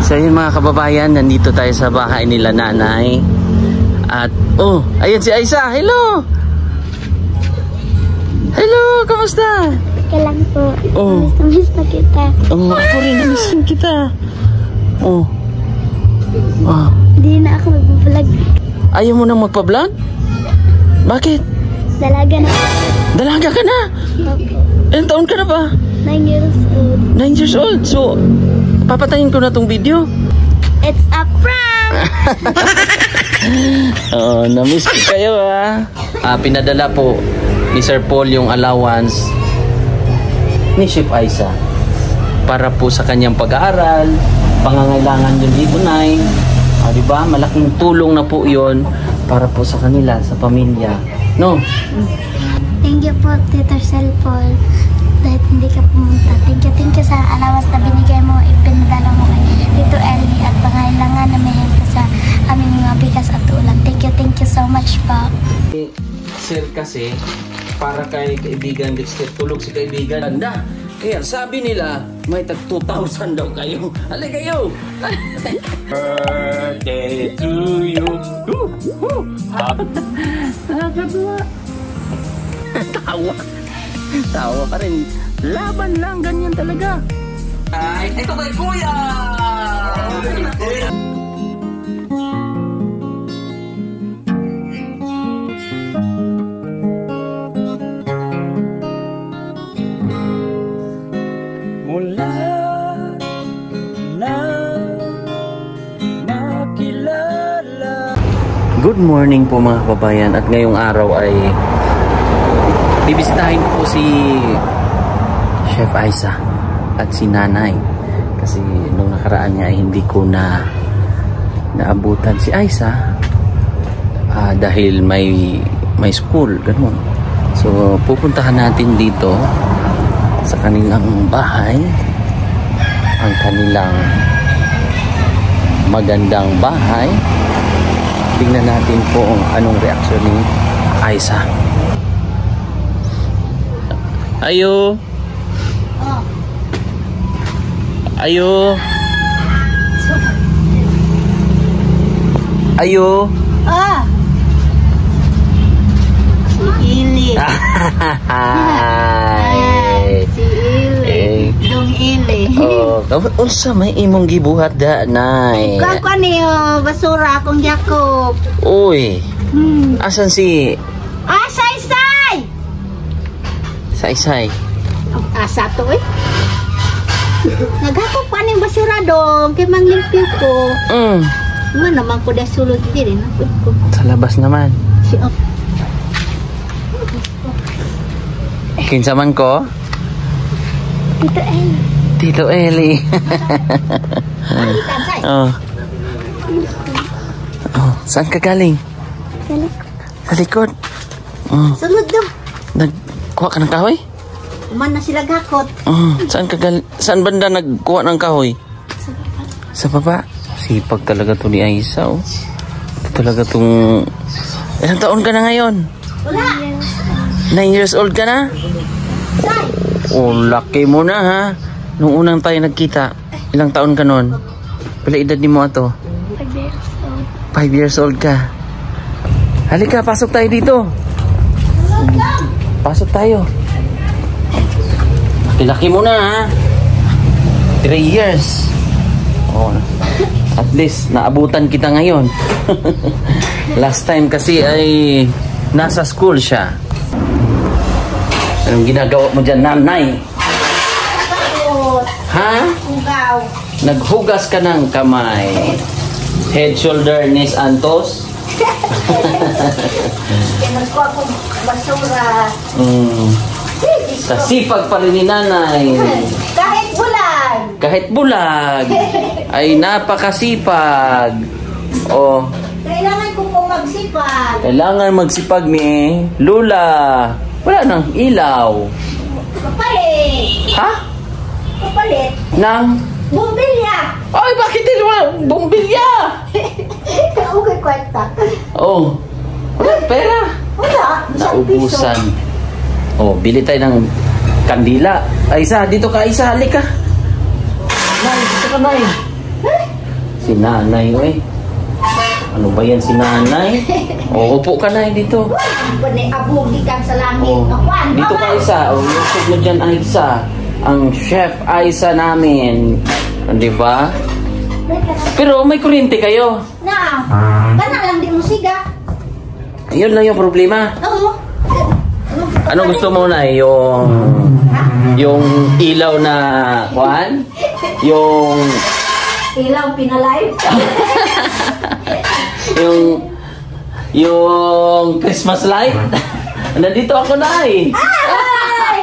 So yun mga kababayan, nandito tayo sa bahay nila nanay. At oh, ayan si Aiza. Hello! Hello, kamusta? Okay lang po. Oh. Miss na kita. Oh, ako rin miss kita. Oh. Oh. Hindi na ako mag-vlog. Ayaw mo nang magpa-vlog? Bakit? Dalaga na. Dalaga ka na? Opo. Ilang taon ka na ba? 9 years old. 9 years old. So, papatayin ko na tong video. It's a prank! Oo, na-miss ko kayo ha. Pinadala po ni Sir Paul yung allowance ni Chef Aiza para po sa kanyang pag-aaral, pangangailangan yun dito, Nay. Diba? Malaking tulong na po yun para po sa kanila, sa pamilya. No? Thank you po, Tito Sir Paul. Dahil hindi ka pumunta. Thank you sa allowance na binigay mo, ipinadala mo kay Tito Ellie at pangailangan na may help sa aming mga bigas at ulam. Thank you so much po. Sir kasi, para kay kaibigan Dexter, tulog si kaibigan. Anda, kaya sabi nila, may tag 2,000 daw kayo. Halika kayo! Birthday to you! Nakakatuwa! Tawa pa rin. Laban lang, ganyan talaga. Ay, ito kay Kuya! Mula na makilala. Good morning po mga kababayan, at ngayong araw ay bibisitahin ko po si Chef Aiza at si Nanay kasi nung nakaraan niya ay hindi ko naabutan si Aiza dahil may school, ganun. So pupuntahan natin dito sa kanilang bahay, ang kanilang magandang bahay. Tingnan natin po anong reaksyon ni Aiza. Ayo. Ayo. Ayo. Ah! Si Ili. Si Ili. Dong Ili. Oh, unsa may imong gibuhat da, Nay? Kako niyo, basura akong Jacob. Uy. Asan si Say! Saysay? Asa to eh. Naghakop pa ning basura dong, kay manglimpyo ko. Man naman ko sulod diri na ko. Sa labas naman. Si Kinsa man ko? Tito Eli. Tito Eli. Oh. Oh, saan ka galing? Sa likod. Sulod dong. Nagkuha ka ng kahoy? Man na sila gakot. Saan banda nagkuha ng kahoy? Sa baba. Sipag talaga to ni Aiza, oh. Ito talaga tong... Ilang taon ka na ngayon? Wala. 9 years old ka na? Oh, laki mo na ha. Nung unang tayo nagkita, ilang taon ka nun? Pala edad ni mo ato? 5 years old. 5 years old ka. Halika, pasok tayo dito. Pasok tayo. Laki mo na ha. 3 years. Oh, at least naabutan kita ngayon. Last time kasi ay nasa school siya. Anong ginagawa mo dyan, Nanay? Ha? Hugaw. Naghugas ka ng kamay. Head, shoulder, knees, and toes. Kinagkuha akong basura. Sa sipag pa rin ni Nanay. Kahit bulan. Kahit bulag. Ay napakasipag. Oh. Kailangan ko pong magsipag. Kailangan magsipag ni Lula. Wala nang ilaw. Kapalit. Ha? Kapalit. Nang? Bumbilya. Ay, bakit din naman? Bumbilya! Okay, kwarta. Oh. Wala pera. Wala. Naubusan. Oh, bili tayo ng kandila. Aiza, dito ka, Aiza. Halika. Nay, dito ka, Nay. Si nanay, oy. Ano ba yan si nanay? O, upo ka na dito. Abuli kang sa langit. Oh, dito ka Aisa. Oh, yung food mo dyan Aisa. Ang chef Aisa namin. Di ba? Pero may kuryente kayo. Na, bana lang di mo siga. Yun lang yung problema. Oo. Ano gusto mo na? Yung ilaw na kuan? Yung Ilaw pinalive. yung Christmas light. Nandito ako na eh. Ay!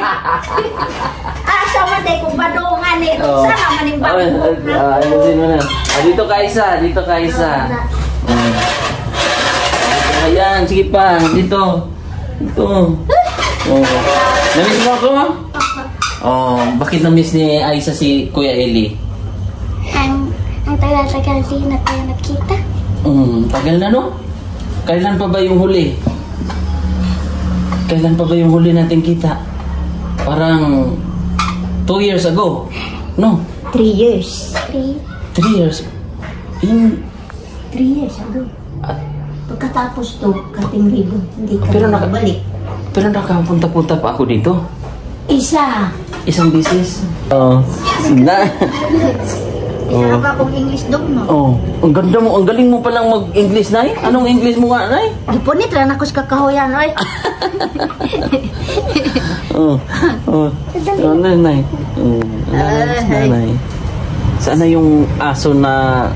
Asa man day kung badungan eh. Sana man yung badungan. Ayusin mo na. Dito ka Isa. Dito ka Isa. Ayan, sige pa. Dito. Dito. Namiss mo ako? Bakit namiss ni Aisa si Kuya Eli? Ang tagal-tagal din na tayo nakita. Tagal na no? Kailan pa ba yung huli? Kailan pa ba yung huli natin kita? Parang 2 years ago. No? 3 years. 3 years. 3 years ago. At, Pagkatapos to, kating libo, hindi ka Pero balik. pero nakapunta-punta pa ako dito. Isang bisis. Na. Isa pa akong English dog, no? Ang ganda mo, ang galing mo palang mag-English, Nay. Anong English mo nga, Nay? Gipunit lang ako sa kakahoyan, oy. Nay. Nay. Sana yung aso na...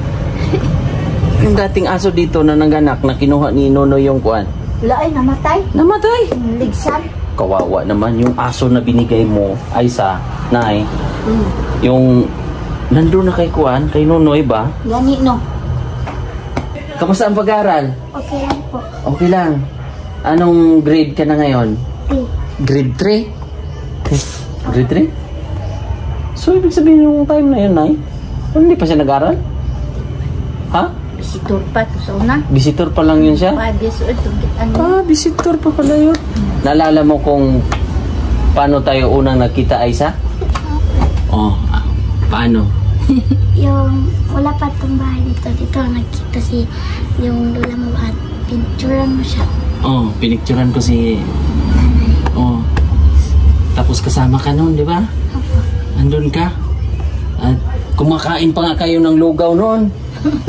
Yung dating aso dito na nanganak na kinuha ni Nono yung kuan. Wala ay, namatay. Namatay. Ligsan. Kawawa naman yung aso na binigay mo, Aisa, Nay. Yung nandun na kay kuan, kay Nonoy ba? Gani, no? Kamusta ang pag-aaral? Okay lang po. Okay lang. Anong grade ka na ngayon? 3. Grade 3? Grade 3? So, ibig sabihin yung time na yun, Nay? Hindi pa siya nag-aral? Ha? Visitor pa to sa una. Visitor pa lang yun siya? 5 years old. Visitor pa pala yun. Naalala mo kung paano tayo unang nagkita, Aisa? Paano? Yung wala pa itong bahay dito. Dito nagkita si yung lola mo at pinicturean mo siya. Pinicturean ko si... Tapos kasama ka noon, di ba? Opo. Andun ka? At kumakain pa nga kayo ng lugaw noon.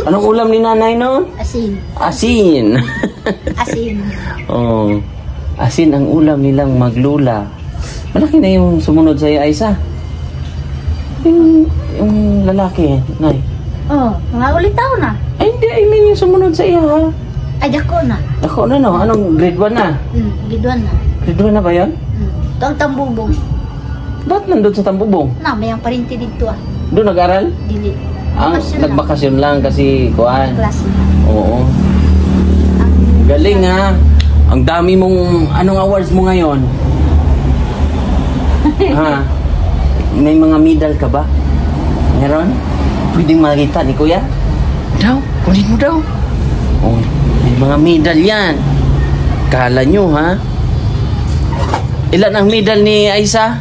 Anong ulam ni nanay noon? Asin. Asin. Asin. Asin ang ulam nilang maglula. Malaki na yung sumunod sa'yo, Aisa. Yung lalaki, Nay. Mga ulit tao na. Ay, hindi. I mean, yung sumunod sa iyo, ha? Ay, dako na. Ako na, no? Anong grade 1 na? Giduan na. Grade 1 na ba yun? Ito ang tambubong. Ba't nandun sa Tambubong? Na, may ang parinti dito ah. Doon nag-aral? Dili. Nagbakasyon lang kasi, kuhaan. Klase. Oo. Galing, ha? Ang dami mong... Anong awards mo ngayon? Ha? May mga medal ka ba? Meron? Pwedeng makita ni Kuya? Daw, kunin mo daw. May mga medal yan. Kala nyo, ha? Ilan ang medal ni Aisa?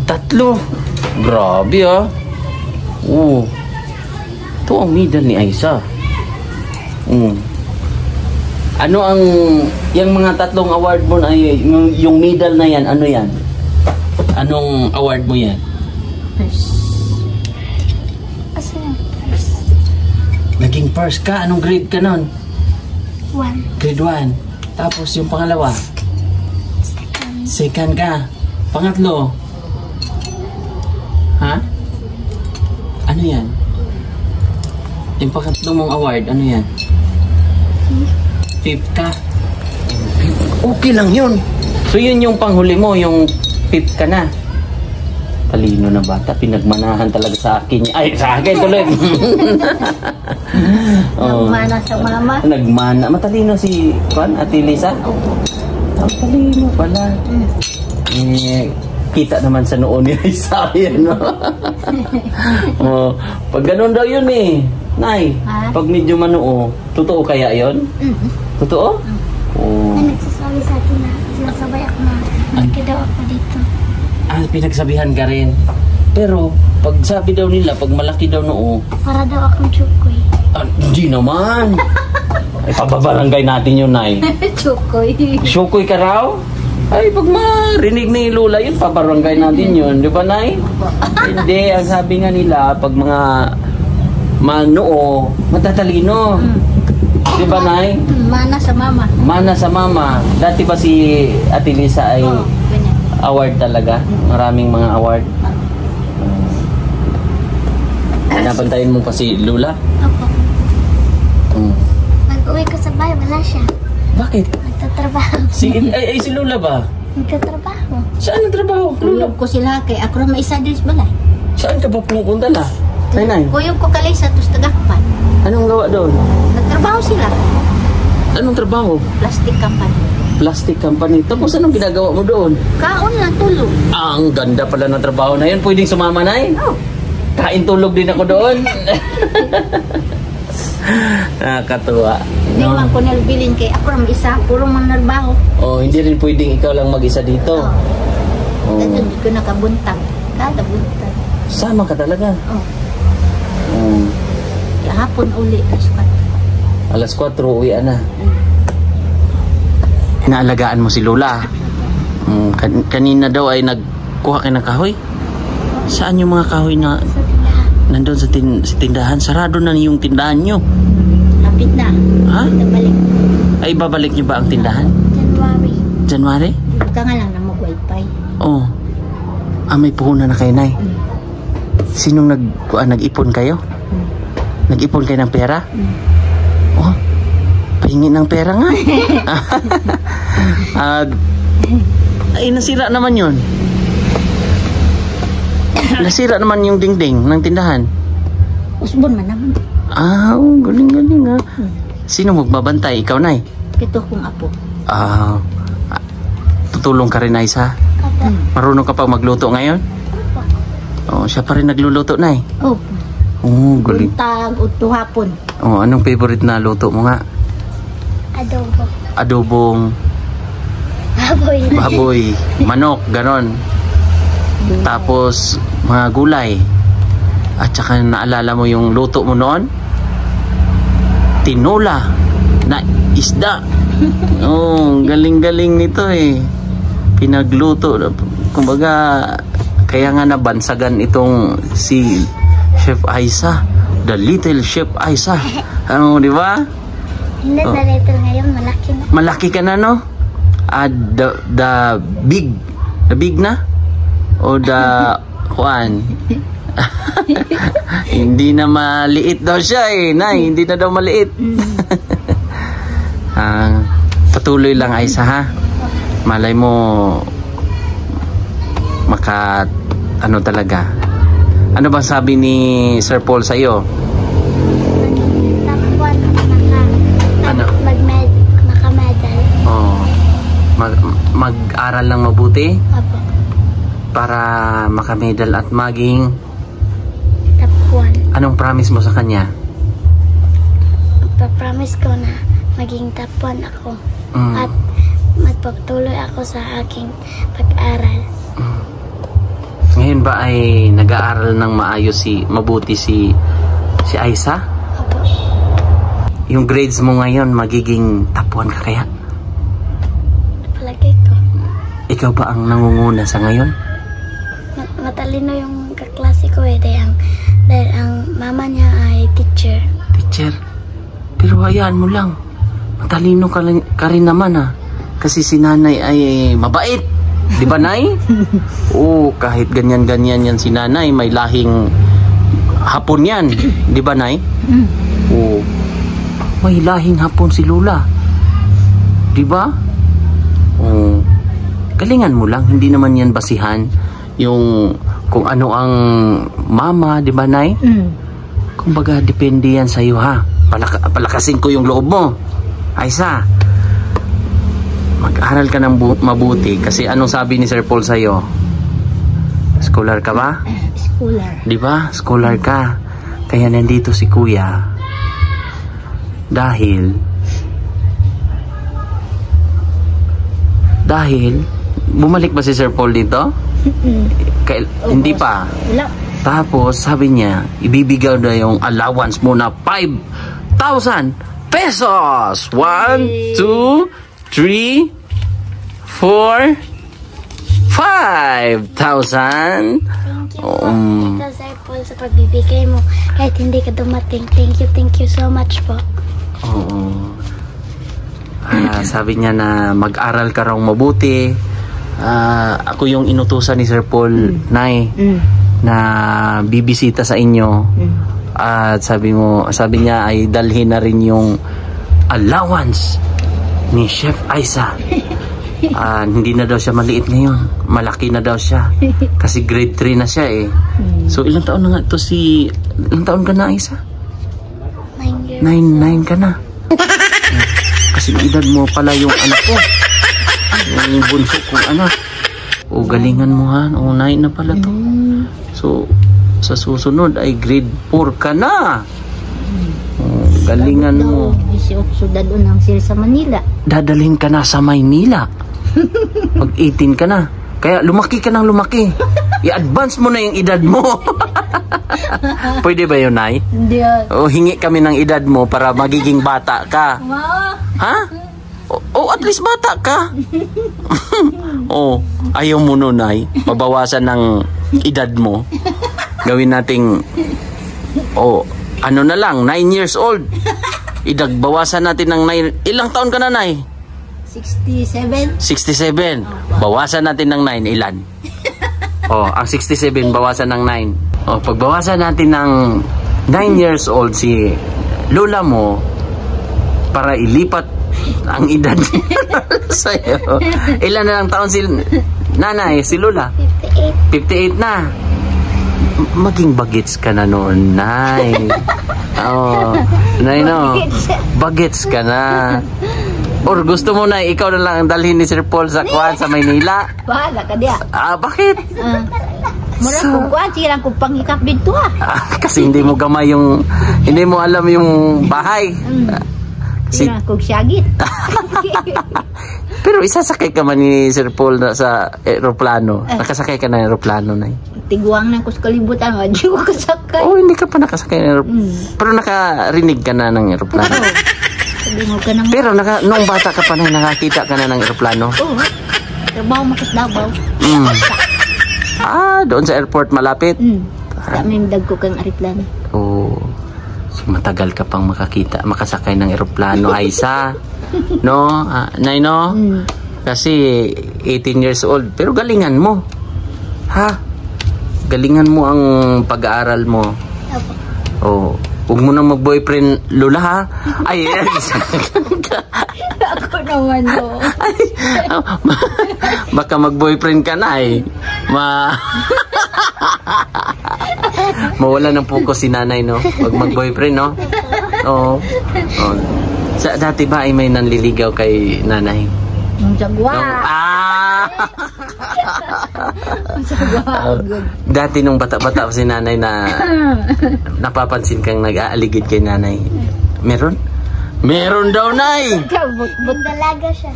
3. Grabe, ha? Ito ang medal ni Aisa. Ano ang... Yung mga 3 award mo na yung medal na yan, ano yan? Anong award mo yan? Kasi first. Naging first ka? Anong grade ka nun? 1. Grade 1. Tapos yung pangalawa? Second ka. Pangatlo? Ha? Ano yan? Yung pangatlo mong award, ano yan? 5th ka. Okay lang yun. So yun yung panghuli mo, yung 5th ka na. Talino na bata, pinagmanahan talaga sa akin. Ay, sa akin tuloy. Nagmana sa mama. Nagmana. Matalino si Ate Lisa? Matalino pala. Kita naman sa noon ni Isa yan, no? Pag ganun daw yun eh. Nay, pag medyo manoo, totoo kaya yun? Totoo? May nagsasabi sa akin na sinasabay ako na nagkadaw ako dito. Pinagsabihan ka rin. Pero, Pag sabi daw nila, pag malaki daw noo, Para daw akong chukoy. hindi naman. Ay, pababarangay natin yun, Nay. Chukoy. Syukoy ka raw? Ay, pag marinig ni Lola yun, pabarangay natin yun. Di ba, Nay? Hindi, ang sabi nga nila, pag mga manoo, matatalino. Di ba, Nay? Mana sa mama. Mana sa mama. Dati ba si Ate Lisa ay Ganyan. award talaga? Maraming mga award. Nabantayin mo pa si Lola? Opo. Hmm. Pag-uwi ko sa bahay, wala siya. Bakit? Nagtatrabaho. Si Lola ba? Nagtatrabaho. Saan ang trabaho? Lola? Tulog ko sila kay ako na maisa din sa balay. Saan ka ba pumupunta na? Nay. Kuyog ko kalay sa tos tagakpan. Anong gawa doon? Nagtrabaho sila. Anong trabaho? Plastic company. Plastic company. Tapos anong ginagawa mo doon? Kaon lang tulog. Ang ganda pala ng trabaho na yun. Pwedeng sumama, Nay? Oh. Kain tulog din ako doon. Nakakatuwa. Hindi man ko nalbilin kay ako na isa. Puro man narbaho. Oh, hindi rin pwedeng ikaw lang mag-isa dito. Oh. Oh. Hindi ko nakabuntag. Kada buntag. Sama ka talaga. Oh. Oh. Hapon uli. Alas 4, uwi na. Inaalagaan mo si Lola. Kanina daw ay nagkuha kayo ng kahoy. Saan yung mga kahoy na Sa tindahan. nandun sa tindahan? Sarado na yung tindahan nyo. Lapit na. Ha? Balik. Ay, babalik nyo ba ang tindahan? January. January? Ka nga lang na mag-wifi. Oo. May puhunan na kayo, Nay. Sinong nag-ipon kayo? Nag-ipon kayo ng pera? Oh, pahingi ng pera nga. Ay, nasira naman yun. Nasira naman yung dingding ng tindahan. Usbon man naman. Galing-galing ha. Sino magbabantay? Ikaw, Nay? Ito kong apo. Tutulong ka rin, Nay, sa? Opo. Marunong ka pa magluto ngayon? Opo. Siya pa rin nagluluto, Nay. Oh. Galing. Buntag o tuhapon. Anong favorite na luto mo nga? Adobo. Adobong Baboy. baboy, manok, ganon. Tapos, mga gulay. At saka naalala mo yung luto mo noon? Tinola na isda. Galing-galing nito eh. Pinagluto. Kumbaga, kaya nga nabansagan itong si Chef Aisa. The Little Chef Aisa. Di ba? Hindi na little ngayon, malaki na. Malaki ka na, no? The big na? O the Juan? Hindi na maliit daw siya eh, Nay. Hindi na daw maliit. Patuloy lang, Aisa, ha? Malay mo ano talaga. Ano ba sabi ni Sir Paul sa'yo? Tapuan, Ano? naka-medal. Mag-aral lang mabuti Opo. para makamedal at maging Tapuan. anong promise mo sa kanya? Magpapromise ko na maging tapuan ako. At magpatuloy ako sa aking pag-aral. Ngayon ba ay nag-aaral ng mabuti si Aisa? Opo. Yung grades mo ngayon magiging tapuan ka kaya? Palagay ko. Ikaw ba ang nangunguna sa ngayon? Matalino yung kaklase ko eh. Dahil ang mama niya ay teacher. Teacher, pero hayaan mo lang. Matalino ka rin naman ha. Kasi si nanay ay mabait. Di ba, Nay? Kahit ganyan-ganyan yan si nanay, may lahing Hapon yan. Di ba, Nay? May lahing Hapon si Lola. Di ba? Galingan mo lang. Hindi naman yan basihan yung kung ano ang mama, di ba, Nay? Kumbaga, depende yan sa'yo, ha? Palakasin ko yung loob mo. Aisa, mag-aral ka ng mabuti kasi anong sabi ni Sir Paul sa'yo? Scholar ka ba? Scholar. Di ba? Scholar ka. Kaya nandito si Kuya dahil bumalik ba si Sir Paul dito? Hindi pa. Wala. Tapos sabi niya, ibibigay na yung allowance mo na 5,000 pesos. 1, 2, 3, 4, 5,000. Thank you po, Tito Sir Paul, sa pagbibigay mo. Kahit hindi ka dumating. Thank you so much po. Oo. Sabi niya na mag-aral ka raw mabuti. Ako yung inutusan ni Sir Paul, Nay, na bibisita sa inyo. At sabi niya ay dalhin na rin yung allowance ni Chef Aiza. Hindi na daw siya maliit ngayon. Malaki na daw siya. Kasi grade 3 na siya eh. So ilang taon na nga to ilang taon ka na, Aiza? 9 years. 9 ka na. Kasi edad mo pala yung anak ko. Yung bunso kong anak. O galingan mo ha. O 9 na pala to. So sa susunod ay grade 4 ka na. O, galingan mo. 18 dadon ang sila sa Manila. Dadalhin ka na sa Maynila. Mag 18 ka na. Kaya lumaki ka ng lumaki. I-advance mo na yung edad mo. Pwede ba yun, Nay? Hindi. O hingi kami ng edad mo para magiging bata ka. Ha? O at least bata ka. O ayaw mo nun, Nay. Mabawasan ng edad mo. Gawin nating ano na lang, 9 years old. Idagbawasan natin ng 9. Ilang taon ka na, Nay? 67. 67. Bawasan natin ng 9. Ilan? Ang 67 bawasan ng 9. Pagbawasan natin ng 9 years old si lola mo para ilipat ang edad sa'yo. Ilan na lang taon si nanay, si lola? 58 na. Maging bagets ka na noon, Nay. Nay, no? Bagets ka na. Or gusto mo na ikaw na lang ang dalhin ni Sir Paul sa Kwan sa Maynila? Bahala ka diya. Bakit? Mura kung kuwan, silang kung pangikap dito kasi hindi mo gamay hindi mo alam yung bahay. Silang kung syagit. Pero isasakay ka man ni Sir Paul sa aeroplano. Nakasakay ka ng aeroplano, Nay? Tiguang na kus kalibutan, di ko kasakay. Hindi ka pa nakasakay ng aeroplano. Pero nakarinig ka na ng aeroplano. Pero nung bata ka pa, Nay, nakakita ka na ng aeroplano? Oo. Trabaho makas Davao. Doon sa airport malapit? Kami dagko kang aeroplano. So matagal ka pang makasakay ng aeroplano, Aiza. No? Nay, no? Kasi 18 years old. Pero galingan mo. Ha? Galingan mo ang pag-aaral mo. Huwag mo na mag-boyfriend, lola, ha? Ay, Ako naman, no. Baka mag-boyfriend ka na, eh. Mawala ng focus si nanay, no? Pag mag-boyfriend, no? Oo. Dati ba ay may nanliligaw kay nanay? Yung jagwa. Dati nung bata-bata si nanay na napapansin kang nag-aaligid kay nanay. Meron? Meron daw, Nay! Dalaga siya.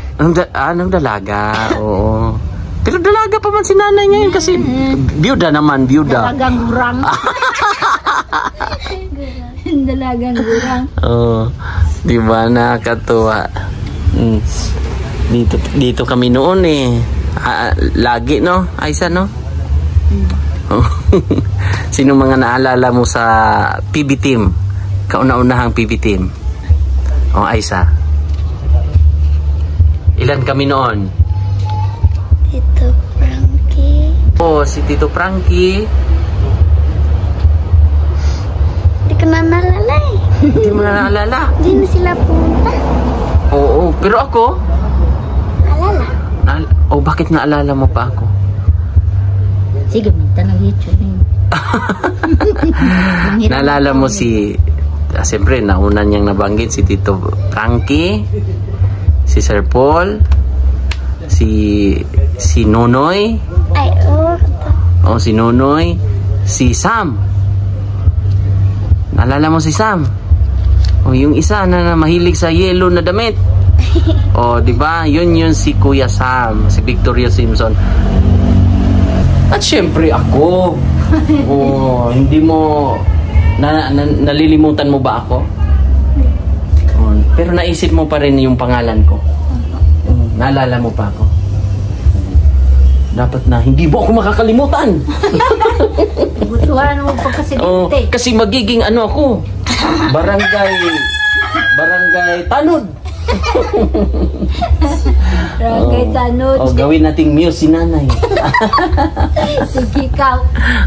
Nang dalaga, oo. Pero dalaga pa man si nanay ngayon kasi byuda naman, byuda. Dalagang gurang. Dalagang gurang. Di ba, nakakatuwa. Dito kami noon eh. Lagi, no? Aiza, no? Sino mga naalala mo sa PB team? Kauna-unahang PB team? Aiza. Ilan kami noon? Tito Frankie. Si Tito Frankie. Hindi ko na naalala eh. Hindi mo na naalala? Hindi na sila pumunta. Pero ako? Naalala. Bakit naalala mo pa ako? Sige, minta ng YouTube. Naalala mo siyempre, nauna niyang nabanggit si Tito Frankie, si Sir Paul, si Nonoy. Ay, si Nonoy, si Sam. Naalala mo si Sam? Yung isa na mahilig sa yellow na damit. Di ba? Yun si Kuya Sam, si Victoria Simpson. At syempre ako. Oh, hindi mo nalilimutan mo ba ako? Oh, pero naisip mo pa rin yung pangalan ko. Naalala mo pa ako. Dapat na hindi mo ako makakalimutan. Butuhan mo pagkasilite. Oh, kasi magiging ano ako? Barangay Tanod. Barangay Tanod. Oh, gawin nating muse si nanay. Sige ikaw.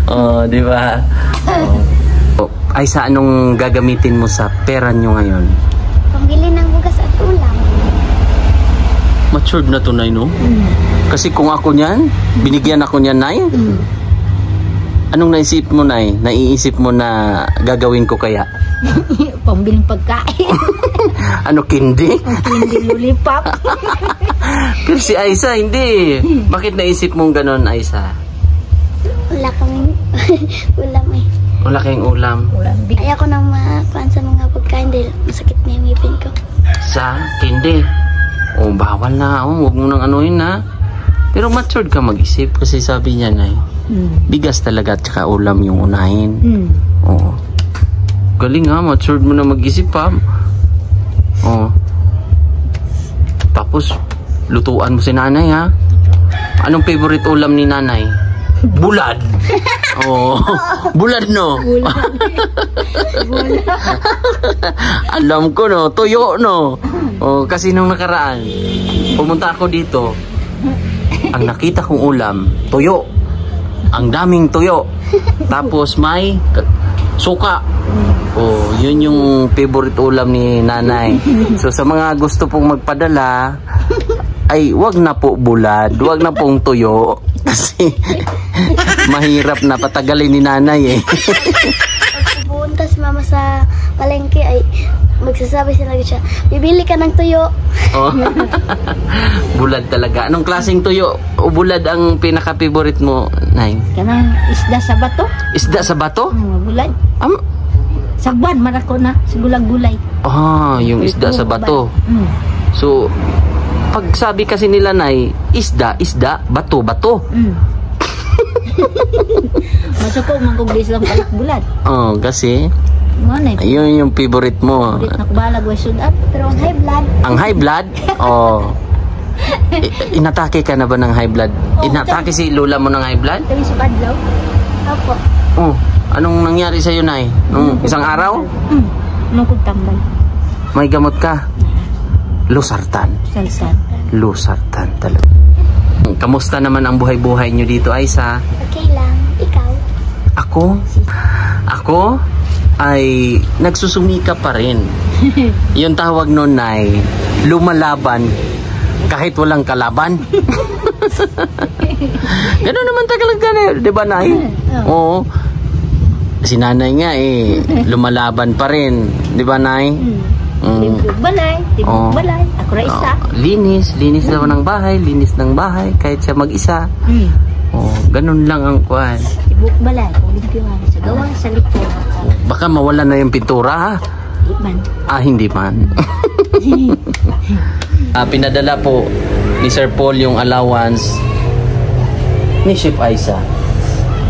Oh, di ba? Oh. Ay, sa anong gagamitin mo sa pera nyo ngayon? Pambili ng bugas at ulam. Matured na to, Nay, no? Kasi kung ako niyan, binigyan ako niyan, Nay. Anong naisip mo, Nay? Naiisip mo na gagawin ko kaya? Pambiling pagkain. Ano, kindi? Hindi lulipap. Pero si Aiza, hindi. Bakit naisip mong ganon, Aiza? Wala kaming ulam eh. Wala kayong ulam. Ayoko nang makuhaan sa mga pagkain dahil masakit na yung ngipin ko. Sa kindi. Oh, bawal na. Oh, huwag mo nang anuhin, ha? Pero matured ka mag-isip kasi sabi niya, Nay, bigas talaga at saka ulam yung unahin. Oo. Galing, ha? Matured mo na mag-isip, ha? Oo. Tapos, lutuan mo si nanay, ha? Anong favorite ulam ni nanay? Bulad. Oh, bulad, no? Alam ko, no? Tuyo, no? Oh, kasi nung nakaraan, pumunta ako dito. Ang nakita kong ulam, tuyo. Ang daming tuyo. Tapos may suka. Oh, yun yung favorite ulam ni nanay. So sa mga gusto pong magpadala, ay wag na po bulad, wag na pong tuyo. Kasi mahirap na patagalin ni nanay eh. Pag pupunta si mama sa palengke ay magsasabi sila siya, bibili ka ng tuyo. Oh. Bulad talaga. Anong klaseng tuyo o bulad ang pinaka-favorite mo, Nay? Kanang isda sa bato. Isda sa bato? Bulad. Sagban, marako na. Sigulag-gulay. Ah, yung isda sa bato. So, pag sabi kasi nila, Nay, isda, bato. Masuko, mangkuglis lang palit bulad. Oh, kasi ayun yung favorite mo. Favorite na kubalag, way sudat. Pero ang high blood. Ang high blood? Oh. Inatake ka na ba ng high blood? Inatake si lola mo ng high blood? Kami sa kadlaw. Opo. Oh, anong nangyari sa'yo, Nay? Nung isang araw? Nung kugtambal. May gamot ka? Losartan. Salsan. Losartan talaga. Kamusta naman ang buhay-buhay nyo dito, Aiza? Okay lang. Ikaw? Ako ay nagsusumika pa rin. Yung tawag nun, Nay, lumalaban kahit walang kalaban. Gano'n naman talaga, di ba, Nay? Oo. Si nanay nga lumalaban pa rin, di ba, Nay? Tibok balay. Ako ra isa. Linis daw ng bahay, kahit siya mag-isa. Ganun lang ang kuwan. Tibok balay, kulimpyuhan sa gawa sa likod. Baka mawala na yung pintura, ha? Hindi man. Pinadala po ni Sir Paul yung allowance ni Chef Aiza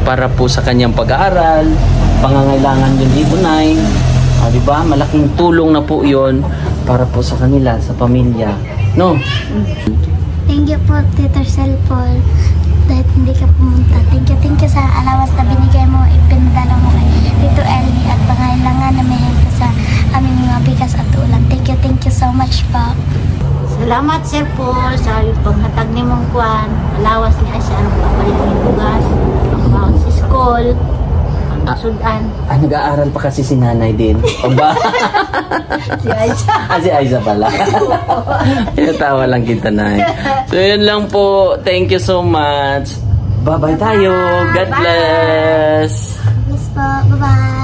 para po sa kanyang pag-aaral, pangangailangan yun dito, Nay. Diba? Malaking tulong na po yun para po sa kanila, sa pamilya. No? Thank you po, Tito Sir Paul. Dahil hindi ka pumunta. Thank you sa allowance na binigay mo, ipinadala mo kay Tito Ellie at pangailangan na may help sa aming mga bigas at ulam. Thank you so much po. Salamat, Sir Paul, sa paghatag ni mong kuwan. Alawas ni Asya, anong papalit ng bugas, ang bawang sa school, ang sudan. Nag-aaral pa kasi si nanay din. O ba? Si Aiza. Si Aiza pala. Tawa lang kita, Nay. So, yun lang po. Thank you so much. Bye-bye tayo. God bless. Yes po. Bye-bye.